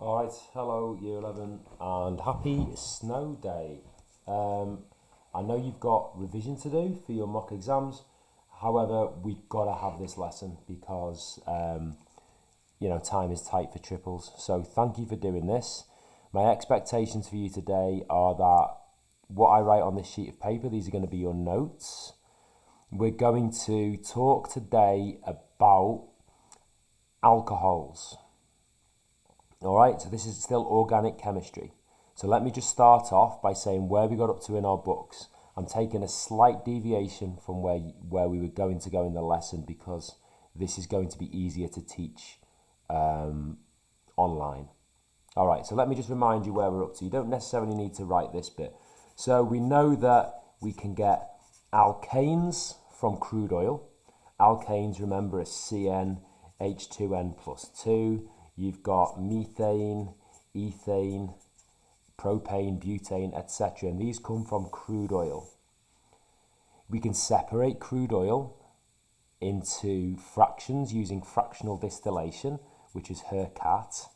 Alright, hello Year 11 and happy snow day. I know you've got revision to do for your mock exams, however we've got to have this lesson because time is tight for triples, so thank you for doing this. My expectations for you today are that what I write on this sheet of paper, these are going to be your notes. We're going to talk today about alcohols. Alright, so this is still organic chemistry. So let me just start off by saying where we got up to in our books. I'm taking a slight deviation from where we were going to go in the lesson because this is going to be easier to teach online. Alright, so let me just remind you where we're up to. You don't necessarily need to write this bit. So we know that we can get alkanes from crude oil. Alkanes, remember, is CnH2n plus 2. You've got methane, ethane, propane, butane, etc. And these come from crude oil. We can separate crude oil into fractions using fractional distillation, which is Hercatl.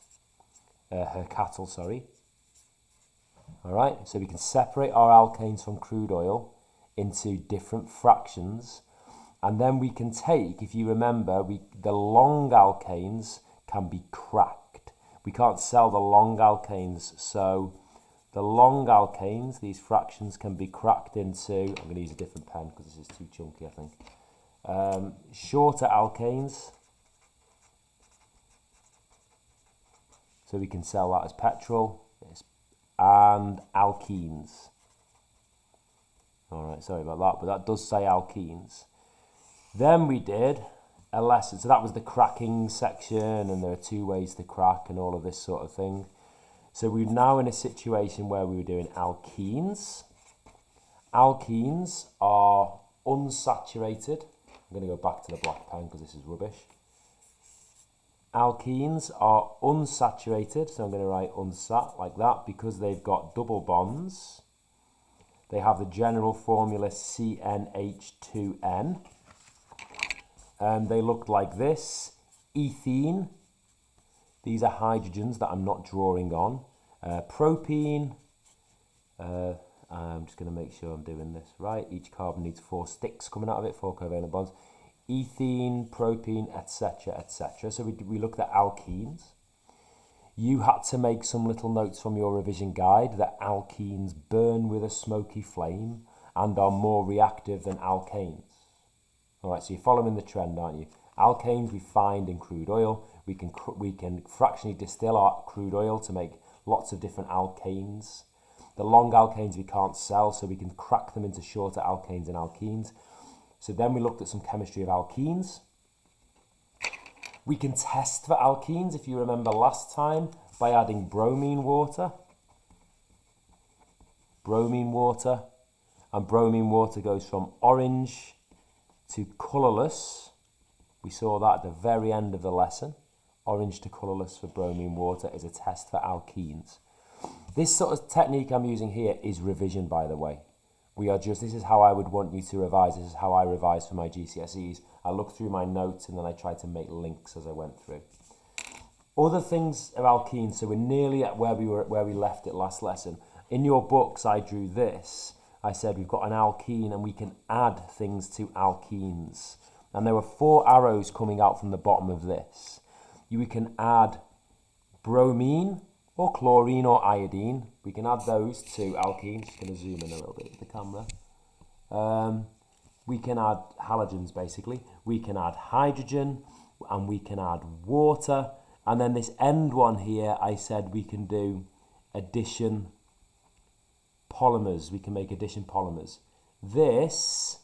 Alright, so we can separate our alkanes from crude oil into different fractions. And then we can take, if you remember, the long alkanes can be cracked. We can't sell the long alkanes, so the long alkanes, these fractions, can be cracked into, I'm going to use a different pen because this is too chunky, I think, shorter alkanes, so we can sell that as petrol, and alkenes. Alright, sorry about that, but that does say alkenes. Then we did a lesson, so that was the cracking section, and there are two ways to crack and all of this sort of thing. So we're now in a situation where we were doing alkenes. Alkenes are unsaturated. I'm going to go back to the black pen because this is rubbish. Alkenes are unsaturated, so I'm going to write unsat like that because they've got double bonds. They have the general formula CnH2n. They look like this. Ethene, these are hydrogens that I'm not drawing on. Propene, I'm just going to make sure I'm doing this right. Each carbon needs 4 sticks coming out of it, 4 covalent bonds. Ethene, propene, etc., etc. So we looked at alkenes. You had to make some little notes from your revision guide that alkenes burn with a smoky flame and are more reactive than alkanes. Alright, so you're following the trend, aren't you? Alkanes we find in crude oil. We can fractionally distill our crude oil to make lots of different alkanes. The long alkanes we can't sell, so we can crack them into shorter alkanes and alkenes. So then we looked at some chemistry of alkenes. We can test for alkenes, if you remember last time, by adding bromine water. Bromine water. And bromine water goes from orange to colourless. We saw that at the very end of the lesson. Orange to colourless for bromine water is a test for alkenes. This sort of technique I'm using here is revision, by the way. This is how I would want you to revise. This is how I revise for my GCSEs. I look through my notes and then I try to make links as I went through. Other things of alkenes, so we're nearly at where we left it last lesson. In your books I drew this. I said we've got an alkene and we can add things to alkenes. And there were 4 arrows coming out from the bottom of this. We can add bromine or chlorine or iodine. We can add those to alkenes. Just going to zoom in a little bit with the camera. We can add halogens basically. We can add hydrogen and we can add water. And then this end one here, I said we can do addition polymers. We can make addition polymers. This,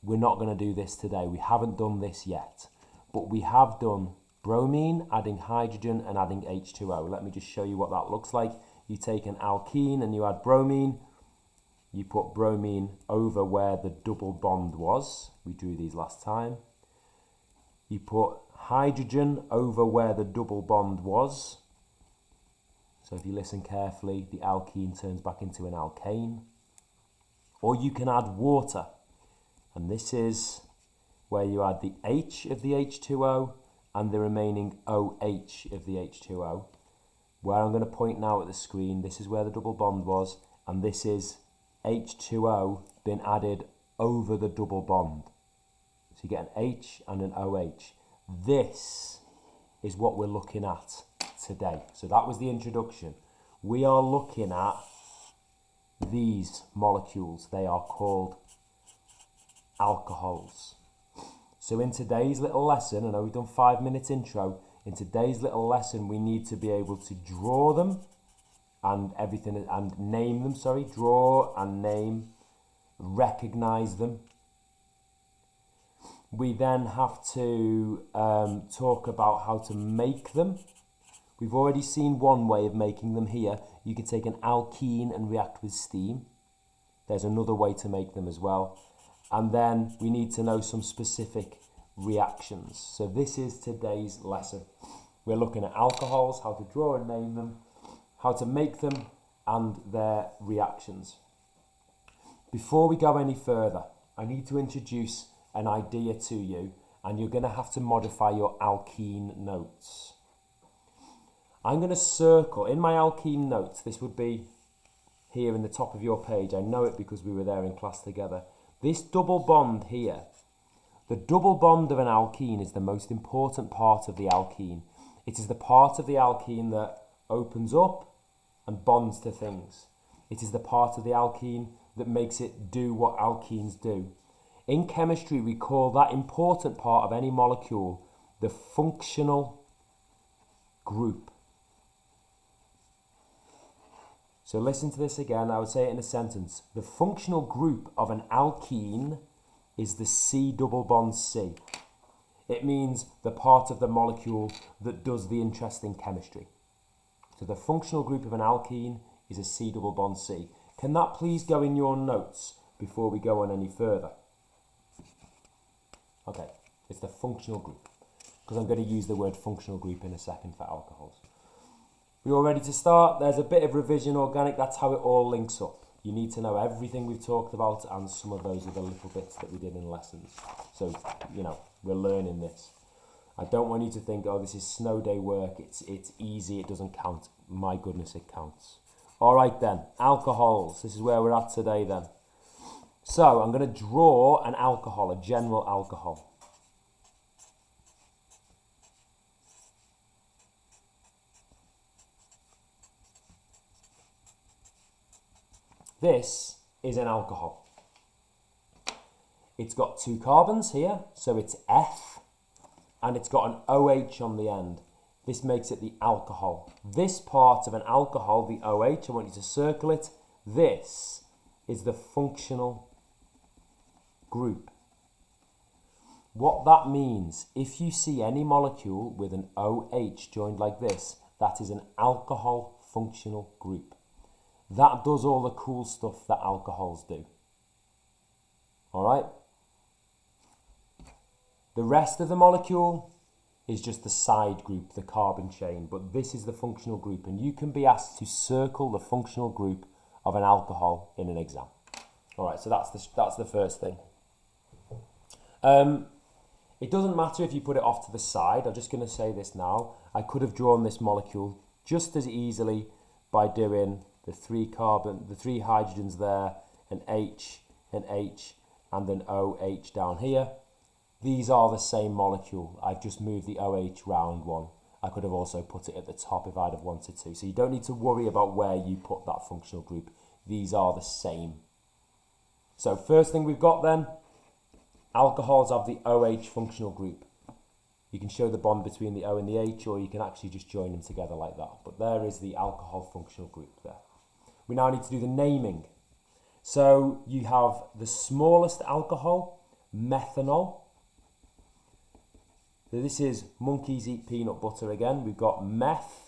we're not going to do this today. We haven't done this yet. But we have done bromine, adding hydrogen and adding H2O. Let me just show you what that looks like. You take an alkene and you add bromine. You put bromine over where the double bond was. We drew these last time. You put hydrogen over where the double bond was. So if you listen carefully, the alkene turns back into an alkane. Or you can add water. And this is where you add the H of the H2O and the remaining OH of the H2O. where I'm going to point now at the screen, this is where the double bond was, and this is H2O been added over the double bond. So you get an H and an OH. This is what we're looking at today. So that was the introduction. We are looking at these molecules. They are called alcohols. So in today's little lesson, I know we've done 5 minutes intro, in today's little lesson we need to be able to draw them and everything, and name them, draw and name, recognize them. We then have to talk about how to make them. We've already seen one way of making them here. You can take an alkene and react with steam. There's another way to make them as well. And then we need to know some specific reactions. So this is today's lesson. We're looking at alcohols, how to draw and name them, how to make them, and their reactions. Before we go any further, I need to introduce an idea to you, and you're going to have to modify your alkene notes. I'm going to circle, in my alkene notes, this would be here in the top of your page. I know it because we were there in class together. This double bond here, the double bond of an alkene is the most important part of the alkene. It is the part of the alkene that opens up and bonds to things. It is the part of the alkene that makes it do what alkenes do. In chemistry, we call that important part of any molecule the functional group. So listen to this again. I would say it in a sentence. The functional group of an alkene is the C double bond C. It means the part of the molecule that does the interesting chemistry. So the functional group of an alkene is a C double bond C. Can that please go in your notes before we go on any further? Okay, it's the functional group, because I'm going to use the word functional group in a second for alcohols. We're all ready to start. There's a bit of revision organic. That's how it all links up. You need to know everything we've talked about and some of those other little bits that we did in lessons. So, you know, we're learning this. I don't want you to think, oh, this is snow day work. It's easy. It doesn't count. My goodness, it counts. All right then, alcohols. This is where we're at today then. So I'm going to draw an alcohol, a general alcohol. This is an alcohol. It's got 2 carbons here, so it's F, and it's got an OH on the end. This makes it the alcohol. This part of an alcohol, the OH, I want you to circle it. This is the functional group. What that means, if you see any molecule with an OH joined like this, that is an alcohol functional group. That does all the cool stuff that alcohols do. All right? The rest of the molecule is just the side group, the carbon chain, but this is the functional group, and you can be asked to circle the functional group of an alcohol in an exam. All right, so that's the first thing. It doesn't matter if you put it off to the side. I'm just going to say this now. I could have drawn this molecule just as easily by doing the 3 hydrogens there, an H, and an OH down here. These are the same molecule. I've just moved the OH round one. I could have also put it at the top if I'd have wanted to. So you don't need to worry about where you put that functional group. These are the same. So first thing we've got then, alcohols have the OH functional group. You can show the bond between the O and the H, or you can actually just join them together like that. But there is the alcohol functional group there. We now need to do the naming. So you have the smallest alcohol, methanol. So this is monkeys eat peanut butter again. We've got methanol.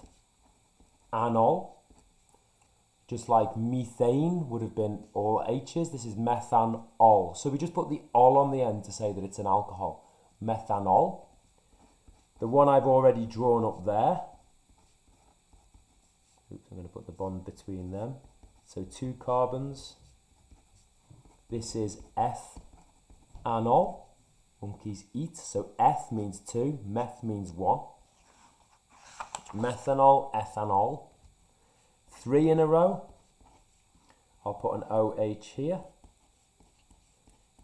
Just like methane would have been all H's, this is methanol. So we just put the ol on the end to say that it's an alcohol. Methanol. The one I've already drawn up there. Oops, I'm going to put the bond between them. So 2 carbons. This is ethanol. Monkeys eat. So F means 2, meth means 1. Methanol, ethanol. 3 in a row. I'll put an OH here.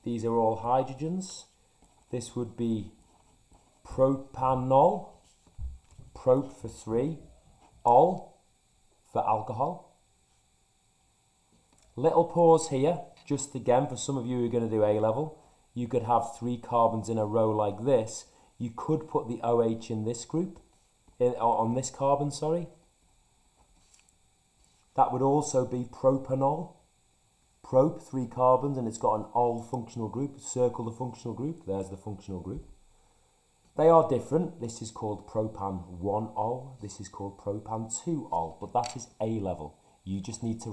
These are all hydrogens. This would be propanol, prop for 3, ol for alcohol. Little pause here, just again for some of you who are going to do A level. You could have 3 carbons in a row like this. You could put the OH in this group, on this carbon, sorry. That would also be propanol. Prop, 3 carbons, and it's got an ol functional group. Circle the functional group. There's the functional group. They are different. This is called propan 1-ol. This is called propan 2-ol. But that is A level. You just need to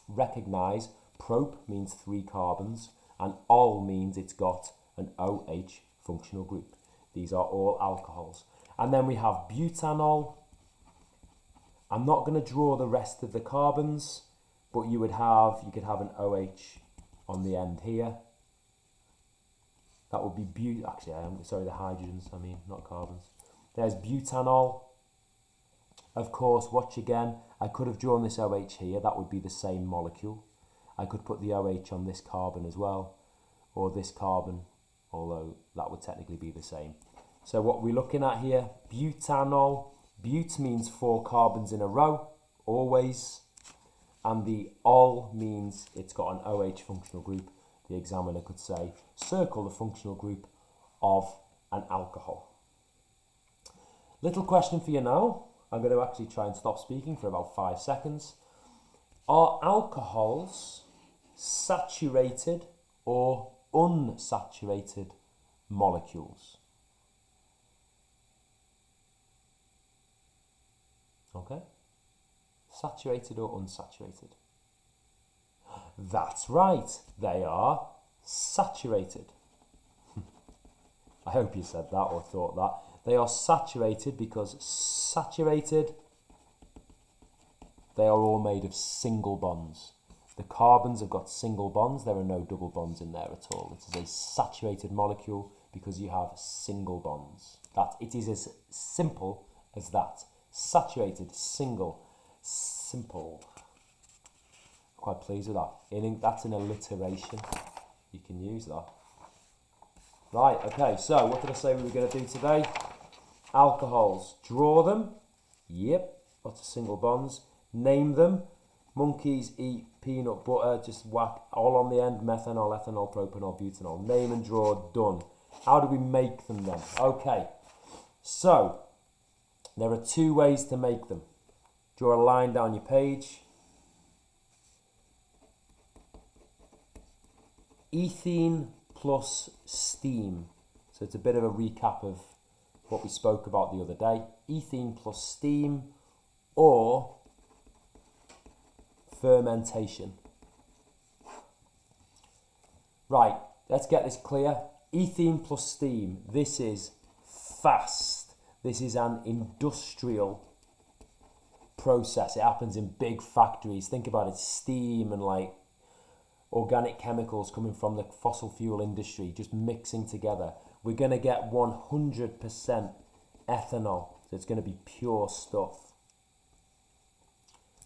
recognize prop means 3 carbons, and ol means it's got an OH functional group. These are all alcohols. And then we have butanol. I'm not going to draw the rest of the carbons, but you could have an OH on the end here. That would be the hydrogens, not carbons. There's butanol. Of course, watch again. I could have drawn this OH here. That would be the same molecule. I could put the OH on this carbon as well, or this carbon, although that would technically be the same. So what we're looking at here, butanol. But means 4 carbons in a row, always. And the ol means it's got an OH functional group. The examiner could say, circle the functional group of an alcohol. Little question for you now. I'm going to actually try and stop speaking for about 5 seconds. Are alcohols saturated or unsaturated molecules? Okay? Saturated or unsaturated? That's right, they are saturated. I hope you said that or thought that. They are saturated because saturated, they are all made of single bonds. The carbons have got single bonds, there are no double bonds in there at all. It is a saturated molecule because you have single bonds. It is as simple as that. Saturated, single, simple. Quite pleased with that. That's an alliteration. You can use that. Right, okay, so what did I say we were going to do today? Alcohols. Draw them. Yep, lots of single bonds. Name them. Monkeys eat peanut butter, just whack all on the end. Methanol, ethanol, propanol, butanol. Name and draw, done. How do we make them then? Okay, so there are 2 ways to make them. Draw a line down your page. Ethene plus steam. So it's a bit of a recap of what we spoke about the other day. Ethene plus steam or fermentation. Right, let's get this clear. Ethene plus steam. This is fast. This is an industrial process. It happens in big factories. Think about it, steam and like organic chemicals coming from the fossil fuel industry, just mixing together. We're going to get 100% ethanol. So it's going to be pure stuff.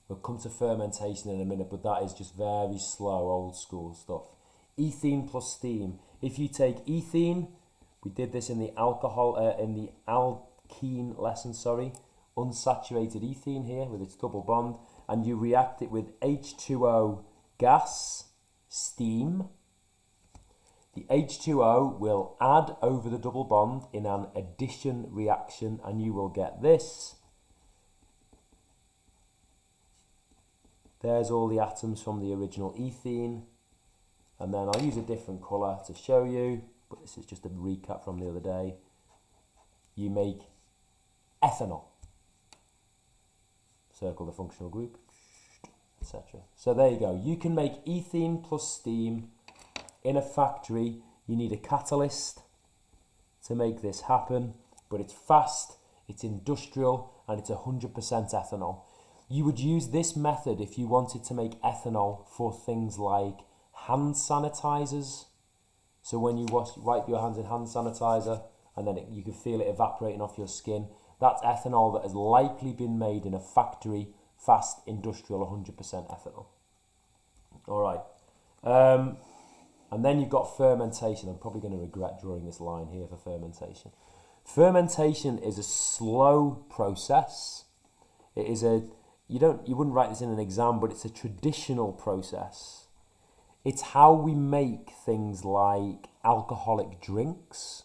We'll come to fermentation in a minute, but that is just very slow, old school stuff. Ethene plus steam. If you take ethene, we did this in the alkene lesson, unsaturated ethene here with its double bond, and you react it with H2O gas, steam. The H2O will add over the double bond in an addition reaction, and you will get this. There's all the atoms from the original ethene, and then I'll use a different colour to show you, but this is just a recap from the other day. You make ethanol. Circle the functional group, etc. So there you go. You can make ethene plus steam in a factory. You need a catalyst to make this happen, but it's fast, it's industrial, and it's 100% ethanol. You would use this method if you wanted to make ethanol for things like hand sanitizers. So when you wipe your hands in hand sanitizer and then you can feel it evaporating off your skin, that's ethanol that has likely been made in a factory fast industrial 100% ethanol. All right. And then you've got fermentation. I'm probably going to regret drawing this line here for fermentation. Fermentation is a slow process. It is you wouldn't write this in an exam, but it's a traditional process. It's how we make things like alcoholic drinks.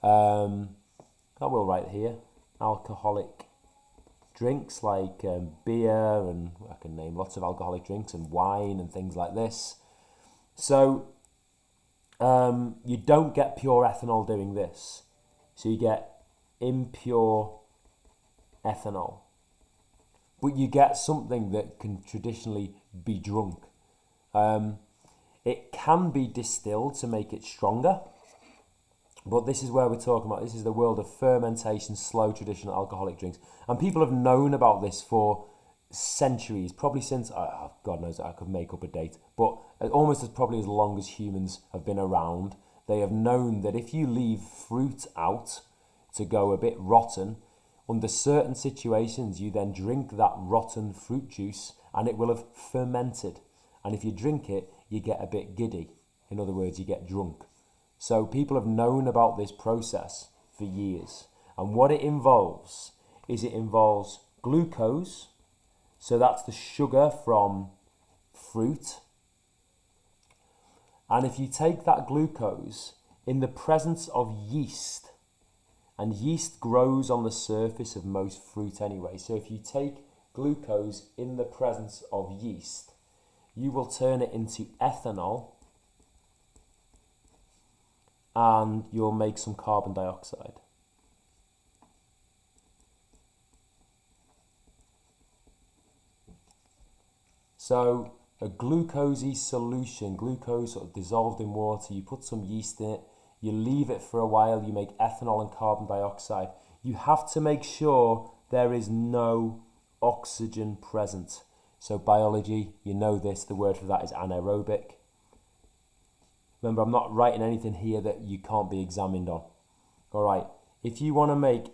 I will write here, alcoholic drinks like beer, and I can name lots of alcoholic drinks, and wine and things like this. So you don't get pure ethanol doing this. So you get impure ethanol. But you get something that can traditionally be drunk. It can be distilled to make it stronger. But this is where we're talking about. This is the world of fermentation, slow traditional alcoholic drinks. And people have known about this for centuries, probably since, God knows, I could make up a date, but almost as probably as long as humans have been around, they have known that if you leave fruit out to go a bit rotten, under certain situations you then drink that rotten fruit juice and it will have fermented. And if you drink it, you get a bit giddy. In other words, you get drunk. So people have known about this process for years. And what it involves is it involves glucose. So that's the sugar from fruit. And if you take that glucose in the presence of yeast, and yeast grows on the surface of most fruit anyway. So if you take glucose in the presence of yeast, you will turn it into ethanol and you'll make some carbon dioxide. So a glucosey solution, glucose sort of dissolved in water, you put some yeast in it, you leave it for a while, you make ethanol and carbon dioxide. You have to make sure there is no oxygen present. So biology, you know this, the word for that is anaerobic. Remember, I'm not writing anything here that you can't be examined on. All right, if you want to make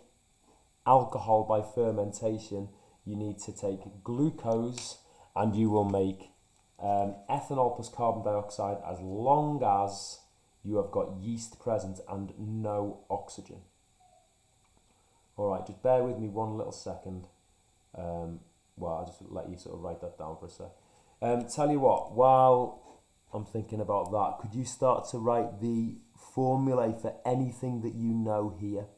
alcohol by fermentation, you need to take glucose and you will make ethanol plus carbon dioxide as long as you have got yeast present and no oxygen. All right, just bear with me one little second. Well, I'll just let you sort of write that down for a sec. Tell you what, while I'm thinking about that, could you start to write the formulae for anything that you know here?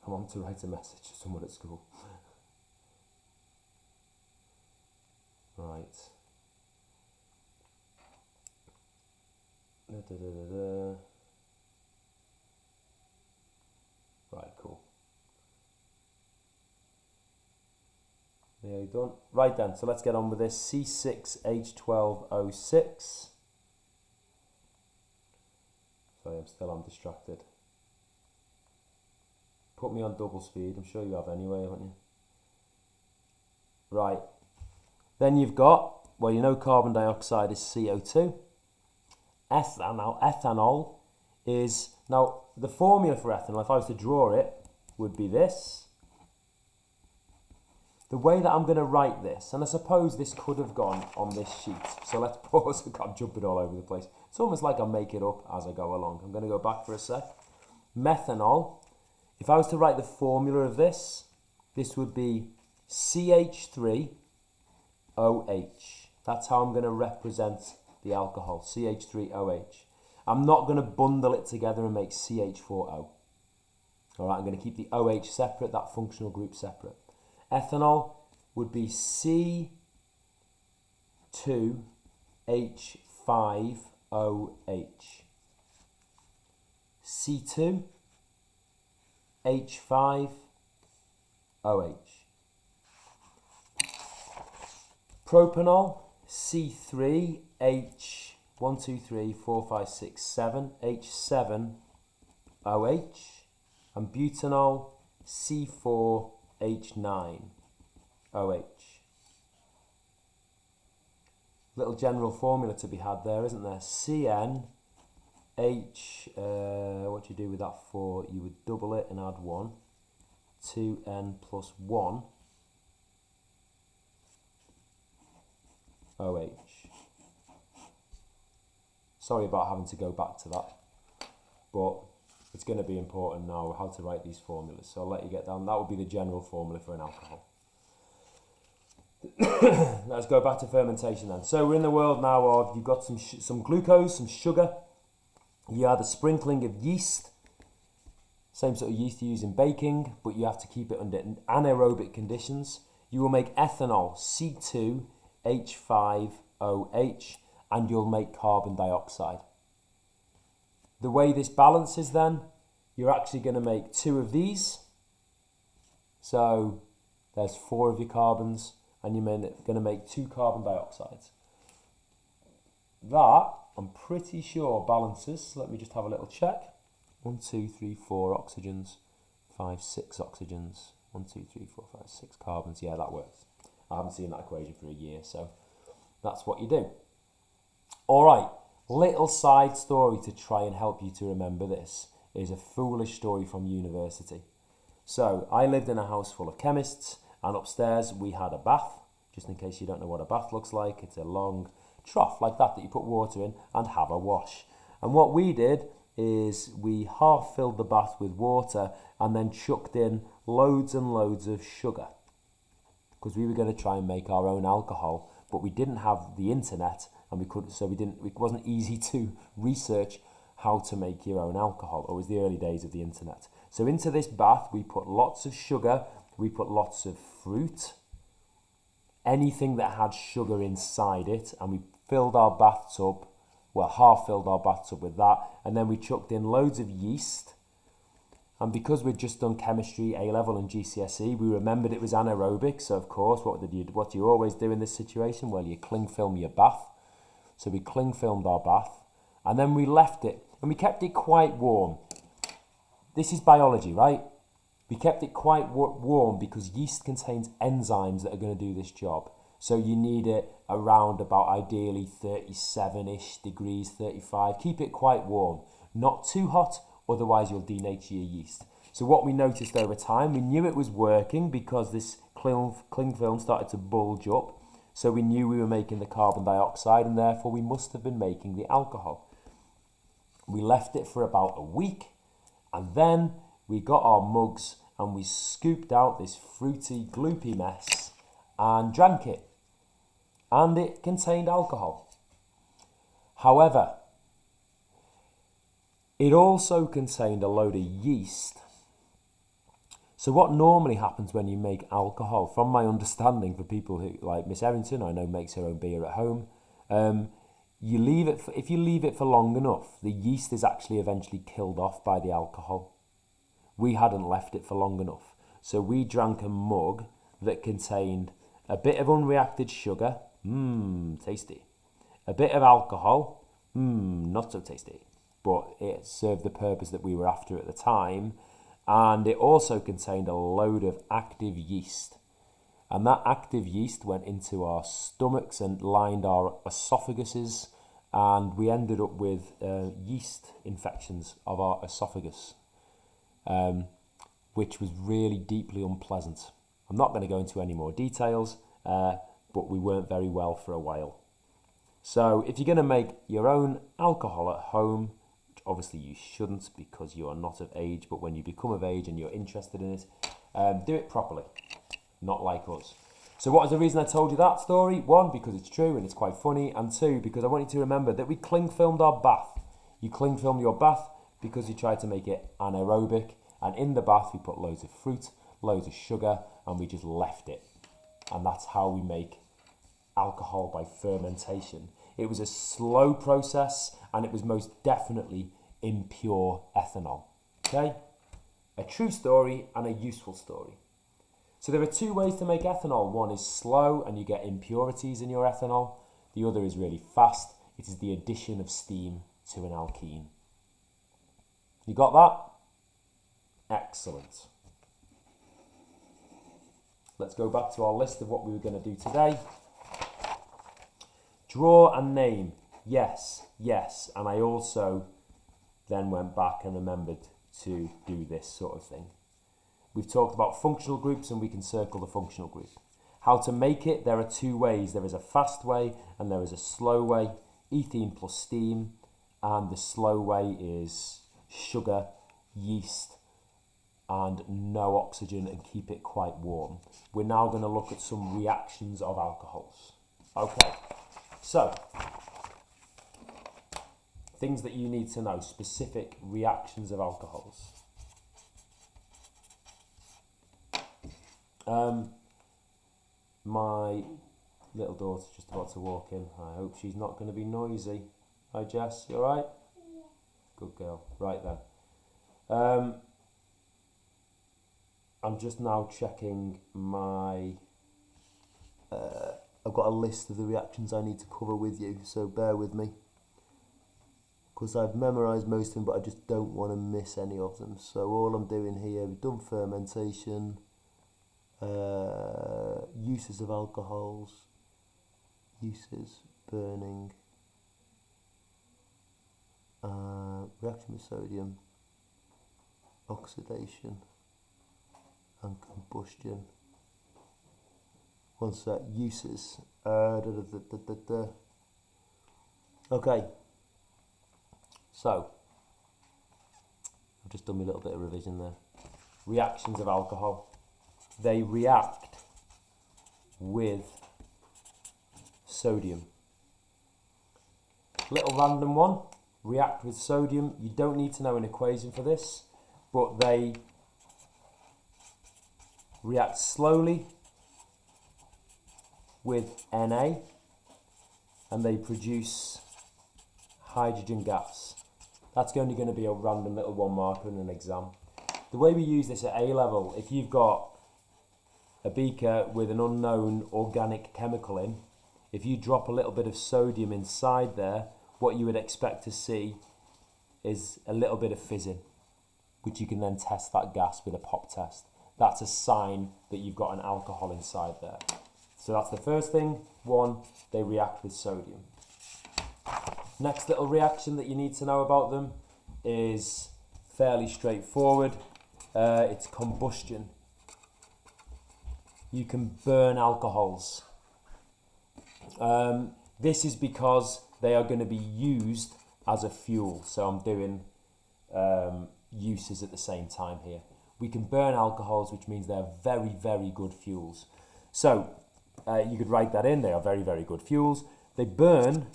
I want to write a message to someone at school. Right. Right, cool. Nearly done. Right then, so let's get on with this. C6H12O6. Sorry, I'm distracted. Put me on double speed. I'm sure you have anyway, haven't you? Right. Then you've got, well, you know carbon dioxide is CO2. Ethanol is, now the formula for ethanol, if I was to draw it, would be this. The way that I'm going to write this, and I suppose this could have gone on this sheet, so let's pause. I'm jumping all over the place. It's almost like I make it up as I go along. I'm going to go back for a sec. Methanol, if I was to write the formula of this, this would be CH3OH. That's how I'm going to represent the alcohol, CH3OH. I'm not going to bundle it together and make CH4O. All right, I'm going to keep the OH separate, that functional group separate. Ethanol would be C2H5OH. C2H5OH. Propanol, C3H1234567H7OH, and butanol, C4H9OH. Little general formula to be had there, isn't there? CnH, what what you do with that 4, you would double it and add 1. 2n plus 1 OH. Sorry about having to go back to that, but it's going to be important now how to write these formulas. So I'll let you get down. That would be the general formula for an alcohol. Let's go back to fermentation then. So we're in the world now of, you've got some glucose, some sugar. You add a sprinkling of yeast. Same sort of yeast you use in baking, but you have to keep it under anaerobic conditions. You will make ethanol, C2H5OH, and you'll make carbon dioxide. The way this balances then, you're actually going to make 2 of these. So there's 4 of your carbons, and you're going to make 2 carbon dioxides. That, I'm pretty sure, balances. Let me just have a little check. 1, 2, 3, 4 oxygens, 5, 6 oxygens, 1, 2, 3, 4, 5, 6 carbons. Yeah, that works. I haven't seen that equation for a year, so that's what you do. All right, little side story to try and help you to remember this is a foolish story from university. So I lived in a house full of chemists, and upstairs we had a bath. Just in case you don't know what a bath looks like, it's a long trough like that you put water in and have a wash. And what we did is we half filled the bath with water and then chucked in loads and loads of sugar, because we were going to try and make our own alcohol, but we didn't have the internet, and we couldn't, so it wasn't easy to research how to make your own alcohol. It was the early days of the internet. So into this bath we put lots of sugar, we put lots of fruit, anything that had sugar inside it, and we filled our bathtub, well, half filled our bathtub with that, and then we chucked in loads of yeast. And because we'd just done chemistry, A-level and GCSE, we remembered it was anaerobic, so of course, what do you always do in this situation? Well, you cling film your bath. So we cling filmed our bath, and then we left it, and we kept it quite warm. This is biology, right? We kept it quite warm because yeast contains enzymes that are going to do this job. So you need it around about ideally 37-ish degrees, 35. Keep it quite warm, not too hot, otherwise you'll denature your yeast. So what we noticed over time, we knew it was working because this cling film started to bulge up. So we knew we were making the carbon dioxide, and therefore we must have been making the alcohol. We left it for about a week, and then we got our mugs and we scooped out this fruity, gloopy mess and drank it. And it contained alcohol. However, it also contained a load of yeast. So what normally happens when you make alcohol, from my understanding, for people who, like Miss Errington, I know makes her own beer at home, you leave it if you leave it for long enough, the yeast is actually eventually killed off by the alcohol. We hadn't left it for long enough. So we drank a mug that contained a bit of unreacted sugar, tasty. A bit of alcohol, not so tasty. But it served the purpose that we were after at the time. And it also contained a load of active yeast. And that active yeast went into our stomachs and lined our esophaguses. And we ended up with yeast infections of our esophagus, which was really deeply unpleasant. I'm not going to go into any more details, but we weren't very well for a while. So if you're going to make your own alcohol at home, which obviously you shouldn't because you are not of age, but when you become of age and you're interested in it, do it properly, not like us. So what is the reason I told you that story? 1, because it's true and it's quite funny, and 2, because I want you to remember that we cling filmed our bath. You cling film your bath because you tried to make it anaerobic, and in the bath we put loads of fruit, loads of sugar, and we just left it. And that's how we make alcohol, by fermentation. It was a slow process, and it was most definitely impure ethanol. Okay? A true story and a useful story. So there are 2 ways to make ethanol. One is slow and you get impurities in your ethanol. The other is really fast. It is the addition of steam to an alkene. You got that? Excellent. Let's go back to our list of what we were going to do today. Draw and name. Yes, yes. And I also then went back and remembered to do this sort of thing. We've talked about functional groups, and we can circle the functional group. How to make it, there are two ways. There is a fast way and there is a slow way. Ethene plus steam, and the slow way is sugar, yeast, and no oxygen, and keep it quite warm. We're now going to look at some reactions of alcohols. Okay, so things that you need to know, specific reactions of alcohols. My little daughter's just about to walk in. I hope she's not going to be noisy. Hi Jess, you alright? Yeah. Good girl. Right then. I'm just now checking my... I've got a list of the reactions I need to cover with you, so bear with me. Because I've memorised most of them, but I just don't want to miss any of them. So all I'm doing here, we've done fermentation, uses of alcohols, uses, burning, reaction with sodium, oxidation, and combustion. One sec, uses. Okay, so I've just done a little bit of revision there. Reactions of alcohol. They react with sodium. Little random one, react with sodium. You don't need to know an equation for this, but they react slowly with Na, and they produce hydrogen gas. That's only going to be a random little one marker in an exam. The way we use this at A level, if you've got a beaker with an unknown organic chemical in, if you drop a little bit of sodium inside there, what you would expect to see is a little bit of fizzing, which you can then test that gas with a pop test. That's a sign that you've got an alcohol inside there. So that's the first thing. One, they react with sodium. Next little reaction that you need to know about them is fairly straightforward. It's combustion. You can burn alcohols. This is because they are going to be used as a fuel. So I'm doing uses at the same time here. We can burn alcohols, which means they're very, very good fuels. So you could write that in. They are very, very good fuels. They burn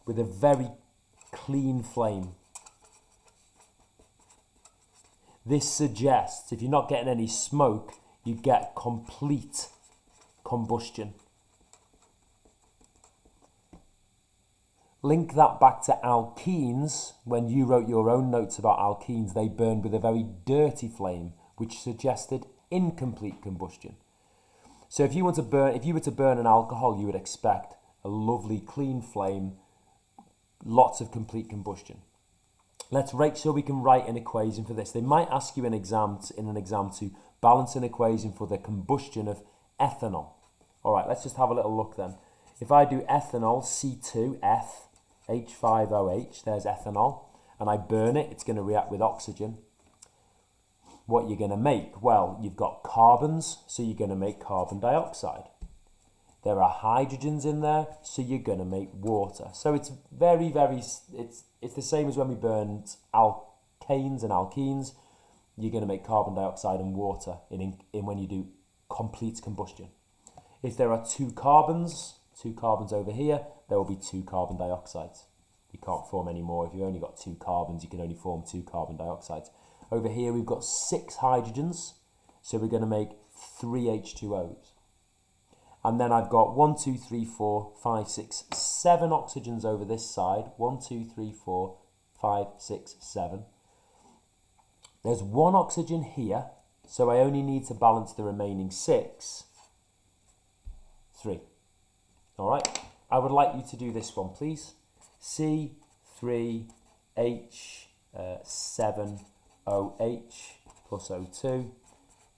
with a very clean flame. This suggests if you're not getting any smoke, you get complete combustion. Link that back to alkenes. When you wrote your own notes about alkenes, they burned with a very dirty flame, which suggested incomplete combustion. So if you were to burn an alcohol, you would expect a lovely clean flame, lots of complete combustion. Let's make sure we can write an equation for this. They might ask you in an exam to balance an equation for the combustion of ethanol. All right, let's just have a little look then. If I do ethanol, C2F, H5OH, there's ethanol, and I burn it, it's going to react with oxygen. What you're going to make? Well, you've got carbons, so you're going to make carbon dioxide. There are hydrogens in there, so you're going to make water. So it's very, very, it's the same as when we burned alkanes and alkenes. You're going to make carbon dioxide and water in when you do complete combustion. If there are two carbons over here, there will be two carbon dioxides. You can't form any more. If you've only got two carbons, you can only form two carbon dioxides. Over here, we've got 6 hydrogens, so we're going to make 3 H2Os. And then I've got 1, 2, 3, 4, 5, 6, 7 oxygens over this side. 1, 2, 3, 4, 5, 6, 7. There's 1 oxygen here, so I only need to balance the remaining 6. 3. All right. I would like you to do this one, please. C3H7OH plus O2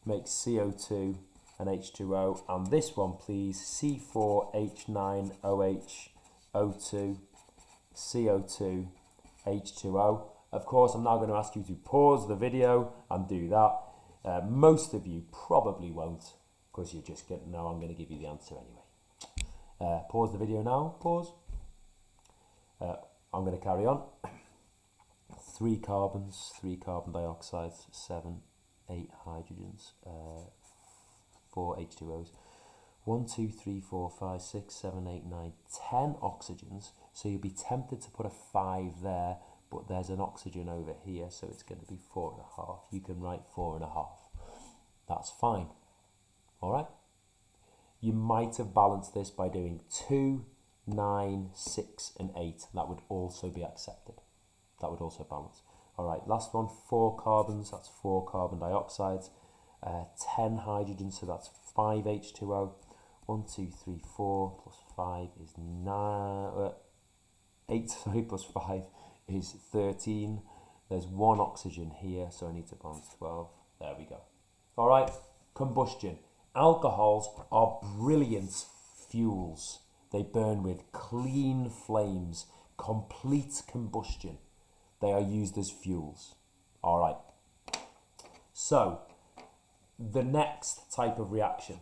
makes CO2 and H2O, and this one please, C4H9OH O2 CO2 H2O. Of course, I'm now going to ask you to pause the video and do that. Most of you probably won't, because you're just going to know I'm going to give you the answer anyway. Pause the video now. Pause. I'm going to carry on. 3 carbons, 3 carbon dioxides, 7, 8 hydrogens, 4 H2Os. 1, 2, 3, 4, 5, 6, 7, 8, 9, 10 oxygens. So you'll be tempted to put a 5 there, but there's an oxygen over here, so it's going to be 4.5. You can write 4.5. That's fine. All right? You might have balanced this by doing 2, 9, 6, and 8. That would also be accepted. That would also balance. All right, last one, 4 carbons. That's 4 carbon dioxides. 10 hydrogens, so that's 5 H2O. 1, 2, 3, 4 plus 5 is 9. 8, sorry, plus 5 is 13. There's 1 oxygen here, so I need to balance 12. There we go. All right, combustion. Alcohols are brilliant fuels. They burn with clean flames, complete combustion. They are used as fuels. All right. So, the next type of reaction.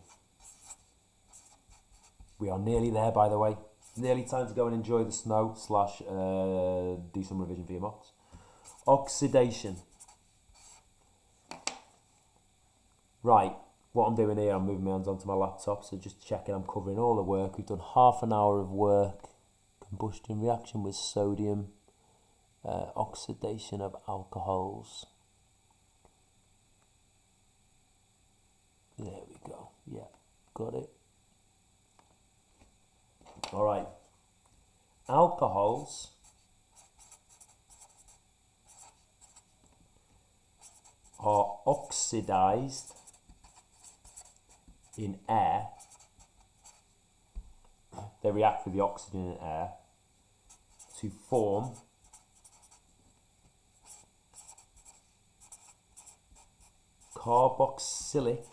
We are nearly there, by the way. Nearly time to go and enjoy the snow / do some revision for your mocks. Oxidation. Right, what I'm doing here, I'm moving my hands onto my laptop, so just checking I'm covering all the work. We've done half an hour of work. Combustion reaction with sodium. Oxidation of alcohols. There we go. Yeah, got it. All right. Alcohols are oxidized in air. They react with the oxygen in air to form carboxylic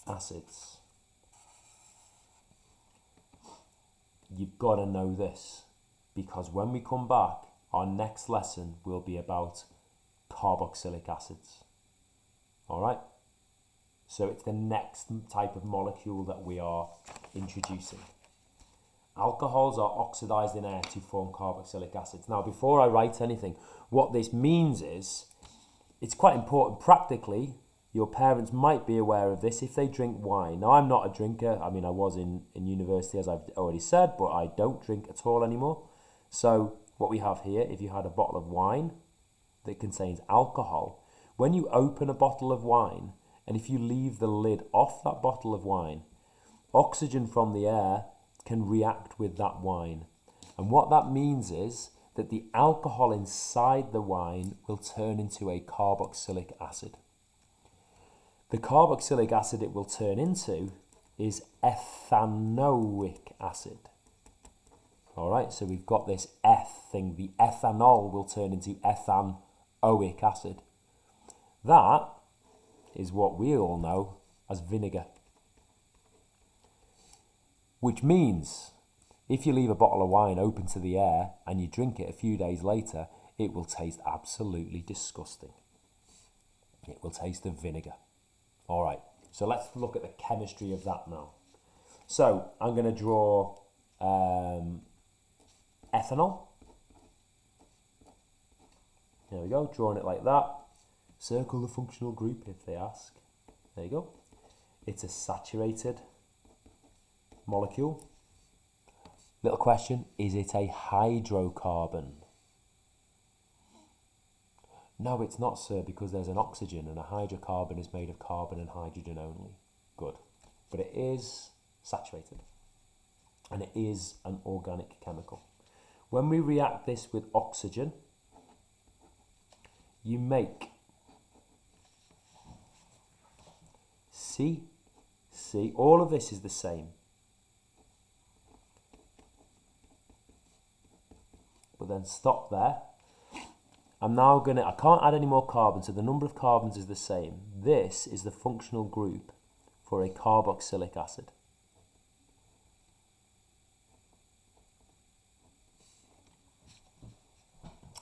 acids. You've got to know this, because when we come back, our next lesson will be about carboxylic acids. All right? So it's the next type of molecule that we are introducing. Alcohols are oxidized in air to form carboxylic acids. Now, before I write anything, what this means is, it's quite important practically. Your parents might be aware of this if they drink wine. Now, I'm not a drinker. I mean, I was in university, as I've already said, but I don't drink at all anymore. So what we have here, if you had a bottle of wine that contains alcohol, when you open a bottle of wine, and if you leave the lid off that bottle of wine, oxygen from the air can react with that wine. And what that means is that the alcohol inside the wine will turn into a carboxylic acid. The carboxylic acid it will turn into is ethanoic acid. All right, so we've got this eth thing. The ethanol will turn into ethanoic acid. That is what we all know as vinegar. Which means if you leave a bottle of wine open to the air and you drink it a few days later, it will taste absolutely disgusting. It will taste of vinegar. All right, so let's look at the chemistry of that now. So I'm going to draw ethanol. There we go, drawing it like that. Circle the functional group if they ask. There you go. It's a saturated molecule. Little question, is it a hydrocarbon? No, it's not, sir, because there's an oxygen, and a hydrocarbon is made of carbon and hydrogen only. Good. But it is saturated, and it is an organic chemical. When we react this with oxygen, you make C, all of this is the same. But then stop there. I'm now I can't add any more carbons, so the number of carbons is the same. This is the functional group for a carboxylic acid.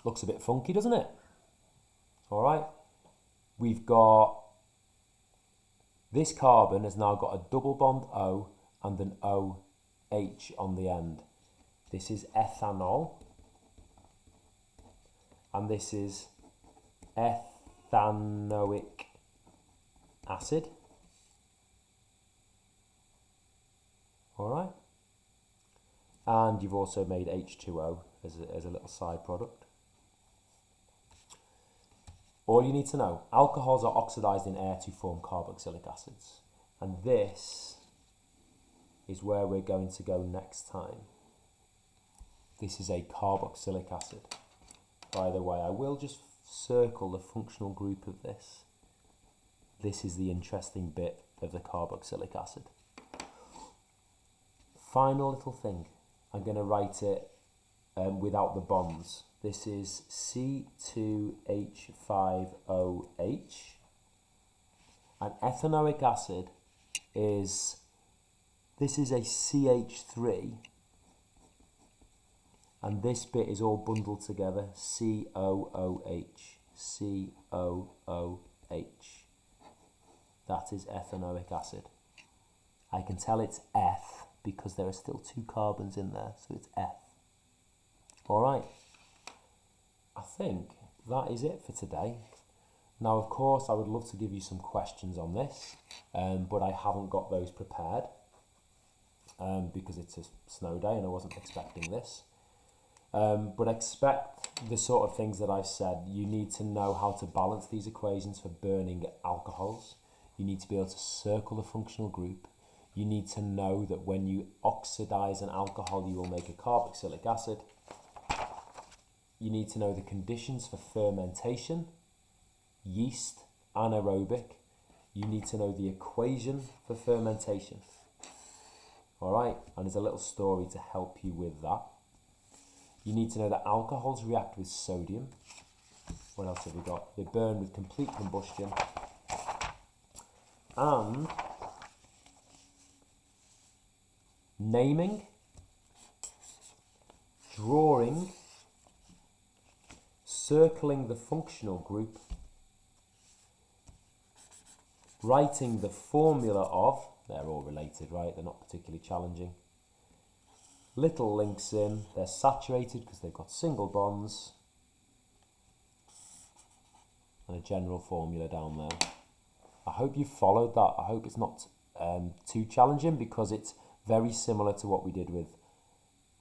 Looks a bit funky, doesn't it? All right. We've got, this carbon has now got a double bond O and an OH on the end. This is ethanol. And this is ethanoic acid. All right. And you've also made H2O as a little side product. All you need to know, alcohols are oxidized in air to form carboxylic acids. And this is where we're going to go next time. This is a carboxylic acid. By the way, I will just circle the functional group of this. This is the interesting bit of the carboxylic acid. Final little thing, I'm going to write it without the bonds. This is C2H5OH. And ethanoic acid is, this is a CH3. And this bit is all bundled together, COOH, COOH. That is ethanoic acid. I can tell it's F because there are still 2 carbons in there, so it's F. All right. I think that is it for today. Now, of course, I would love to give you some questions on this, but I haven't got those prepared because it's a snow day and I wasn't expecting this. But expect the sort of things that I've said. You need to know how to balance these equations for burning alcohols. You need to be able to circle the functional group. You need to know that when you oxidize an alcohol, you will make a carboxylic acid. You need to know the conditions for fermentation, yeast, anaerobic. You need to know the equation for fermentation. All right, and there's a little story to help you with that. You need to know that alcohols react with sodium. What else have we got? They burn with complete combustion. And naming, drawing, circling the functional group, writing the formula of, they're all related, right? They're not particularly challenging. Little links in, they're saturated because they've got single bonds, and a general formula down there. I hope you followed that. I hope it's not too challenging because it's very similar to what we did with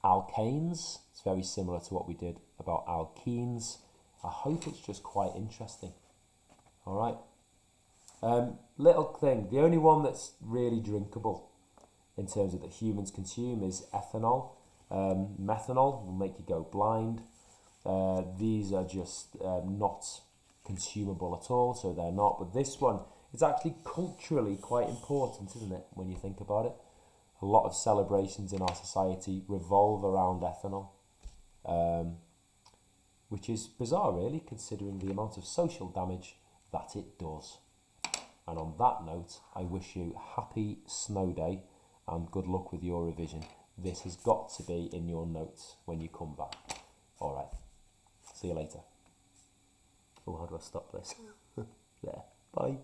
alkanes. It's very similar to what we did about alkenes. I hope it's just quite interesting. All right. Little thing, the only one that's really drinkable in terms of that humans consume is ethanol. Methanol will make you go blind. These are just not consumable at all, so they're not. But this one is actually culturally quite important, isn't it, when you think about it? A lot of celebrations in our society revolve around ethanol, which is bizarre, really, considering the amount of social damage that it does. And on that note, I wish you a happy snow day and good luck with your revision. This has got to be in your notes when you come back. All right. See you later. Oh, how do I stop this? There. Bye.